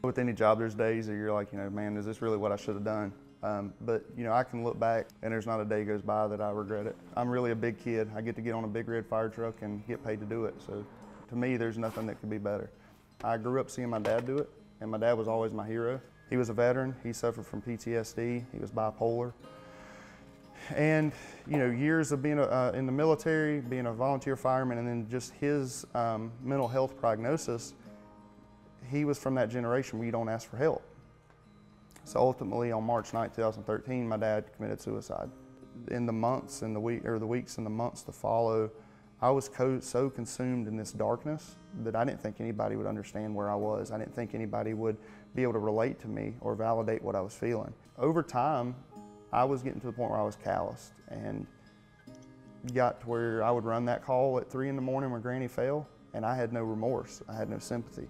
With any job, there's days that you're like, man, is this really what I should have done? But I can look back and there's not a day goes by that I regret it. I'm really a big kid. I get to get on a big red fire truck and get paid to do it. So to me, there's nothing that could be better. I grew up seeing my dad do it, and my dad was always my hero. He was a veteran. He suffered from PTSD. He was bipolar. And years of being in the military, being a volunteer fireman, and then just his mental health prognosis, he was from that generation where you don't ask for help. So ultimately, on March 9, 2013, my dad committed suicide. In the months and the weeks and the months to follow, I was so consumed in this darkness that I didn't think anybody would understand where I was. I didn't think anybody would be able to relate to me or validate what I was feeling. Over time, I was getting to the point where I was calloused, and got to where I would run that call at 3 in the morning when Granny fell, and I had no remorse. I had no sympathy.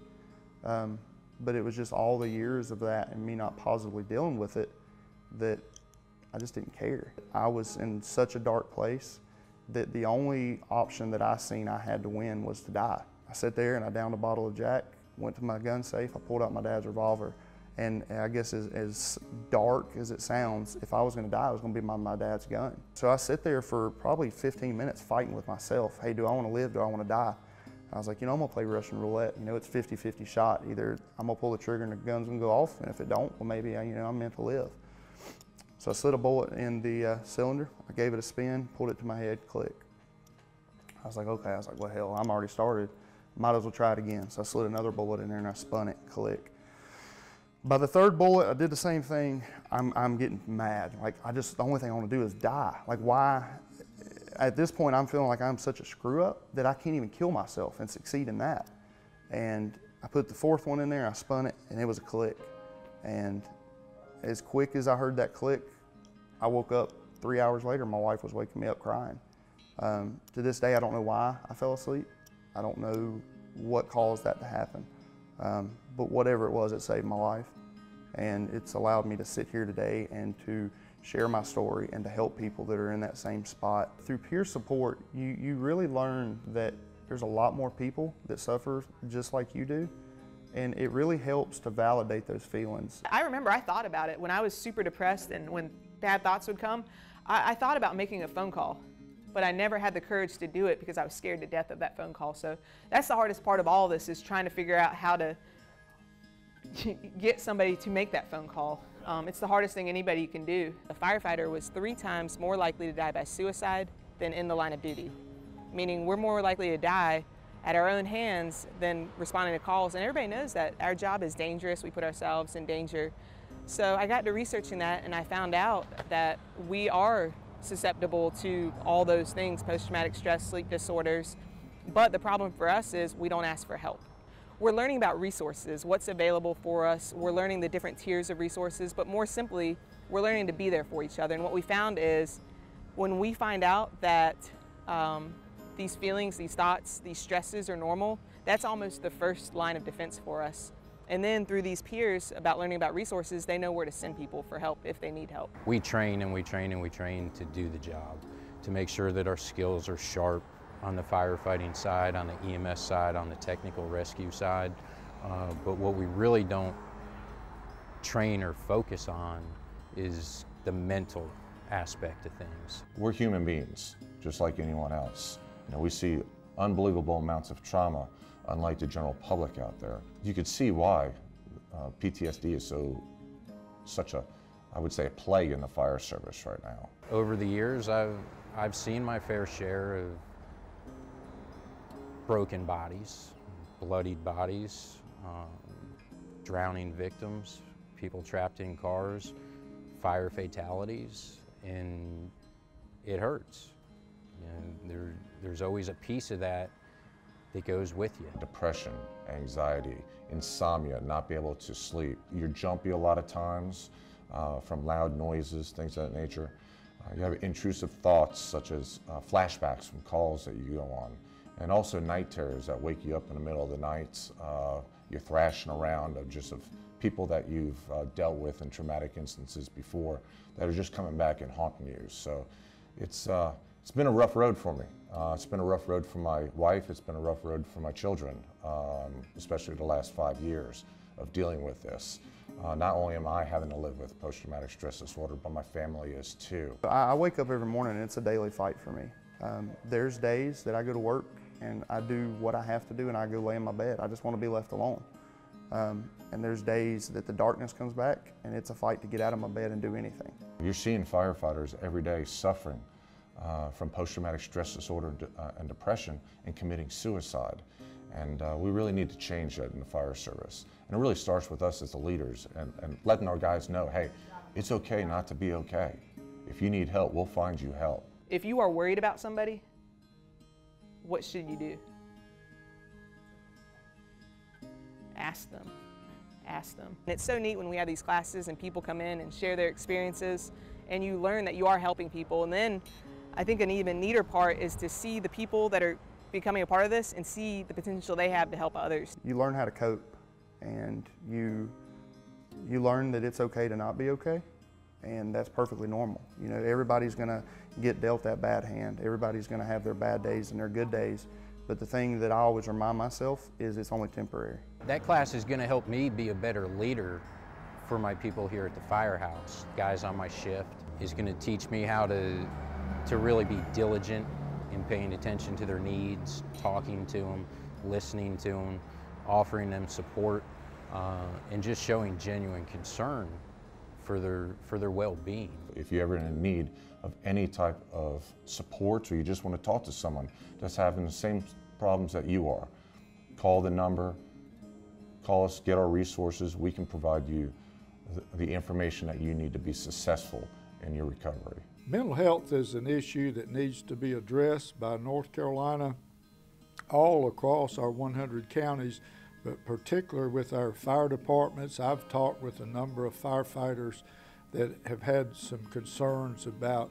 But it was just all the years of that and me not positively dealing with it that I just didn't care. I was in such a dark place that the only option that I seen I had to win was to die. I sat there and I downed a bottle of Jack, went to my gun safe, I pulled out my dad's revolver, and I guess as dark as it sounds, if I was gonna die, it was gonna be my dad's gun. So I sit there for probably 15 minutes fighting with myself. Hey, do I wanna live, do I wanna die? I was like, I'm gonna play Russian roulette. It's 50-50 shot. Either I'm gonna pull the trigger and the gun's gonna go off, and if it don't, well, maybe I'm meant to live. So I slid a bullet in the cylinder. I gave it a spin, pulled it to my head, click. I was like, okay. I was like, well, hell, I'm already started. Might as well try it again. So I slid another bullet in there and I spun it, click. By the third bullet, I did the same thing. I'm getting mad. Like, the only thing I want to do is die. Like, why? At this point, I'm feeling like I'm such a screw up that I can't even kill myself and succeed in that. And I put the fourth one in there, I spun it, and it was a click. And as quick as I heard that click, I woke up 3 hours later. My wife was waking me up crying. To this day, I don't know why I fell asleep. I don't know what caused that to happen. But whatever it was, it saved my life. And it's allowed me to sit here today and to share my story and to help people that are in that same spot. Through peer support, you really learn that there's a lot more people that suffer just like you do, and it really helps to validate those feelings. I remember I thought about it when I was super depressed and when bad thoughts would come. I thought about making a phone call, but I never had the courage to do it because I was scared to death of that phone call. So that's the hardest part of all of this, is trying to figure out how to get somebody to make that phone call. It's the hardest thing anybody can do. A firefighter was 3 times more likely to die by suicide than in the line of duty, meaning we're more likely to die at our own hands than responding to calls. And everybody knows that our job is dangerous. We put ourselves in danger. So I got to researching that, and I found out that we are susceptible to all those things, post-traumatic stress, sleep disorders. But the problem for us is we don't ask for help. We're learning about resources, what's available for us. We're learning the different tiers of resources, but more simply, we're learning to be there for each other. And what we found is when we find out that these feelings, these thoughts, these stresses are normal, that's almost the first line of defense for us. And then through these peers, about learning about resources, they know where to send people for help if they need help. We train and we train and we train to do the job, to make sure that our skills are sharp on the firefighting side, on the EMS side, on the technical rescue side. But what we really don't train or focus on is the mental aspect of things. We're human beings, just like anyone else. We see unbelievable amounts of trauma, unlike the general public out there. You could see why PTSD is such a, I would say, a plague in the fire service right now. Over the years, I've seen my fair share of broken bodies, bloodied bodies, drowning victims, people trapped in cars, fire fatalities, and it hurts. And there's always a piece of that that goes with you. Depression, anxiety, insomnia, not be able to sleep. You're jumpy a lot of times from loud noises, things of that nature. You have intrusive thoughts such as flashbacks from calls that you go on. And also night terrors that wake you up in the middle of the night. You're thrashing around of people that you've dealt with in traumatic instances before that are just coming back and haunting you. So it's been a rough road for me. It's been a rough road for my wife. It's been a rough road for my children, especially the last 5 years. of dealing with this. Not only am I having to live with post-traumatic stress disorder, but my family is too. I wake up every morning and it's a daily fight for me. There's days that I go to work and I do what I have to do and I go lay in my bed. I just want to be left alone. And there's days that the darkness comes back and it's a fight to get out of my bed and do anything. You're seeing firefighters every day suffering from post-traumatic stress disorder and depression and committing suicide. And we really need to change that in the fire service. And it really starts with us as the leaders and letting our guys know, hey, it's okay not to be okay. If you need help, we'll find you help. If you are worried about somebody, what should you do? Ask them. Ask them. And it's so neat when we have these classes and people come in and share their experiences and you learn that you are helping people. And then I think an even neater part is to see the people that are becoming a part of this and see the potential they have to help others. You learn how to cope and you learn that it's okay to not be okay, and that's perfectly normal. You know, everybody's gonna get dealt that bad hand. Everybody's gonna have their bad days and their good days. But the thing that I always remind myself is it's only temporary. That class is going to help me be a better leader for my people here at the firehouse. Guys on my shift is going to teach me how to really be diligent in paying attention to their needs, talking to them, listening to them, offering them support, and just showing genuine concern for their well-being. If you're ever in need of any type of support or you just want to talk to someone that's having the same problems that you are, call the number, call us, get our resources. We can provide you the information that you need to be successful in your recovery. Mental health is an issue that needs to be addressed by North Carolina all across our 100 counties, but particularly with our fire departments. I've talked with a number of firefighters that have had some concerns about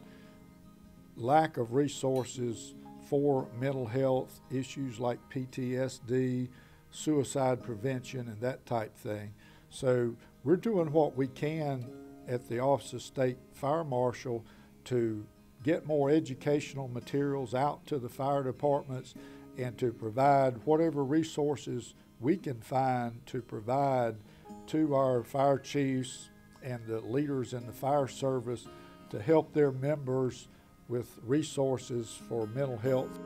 lack of resources for mental health issues like PTSD, suicide prevention, and that type thing. So we're doing what we can at the Office of State Fire Marshal to get more educational materials out to the fire departments and to provide whatever resources we can find to provide to our fire chiefs and the leaders in the fire service to help their members with resources for mental health.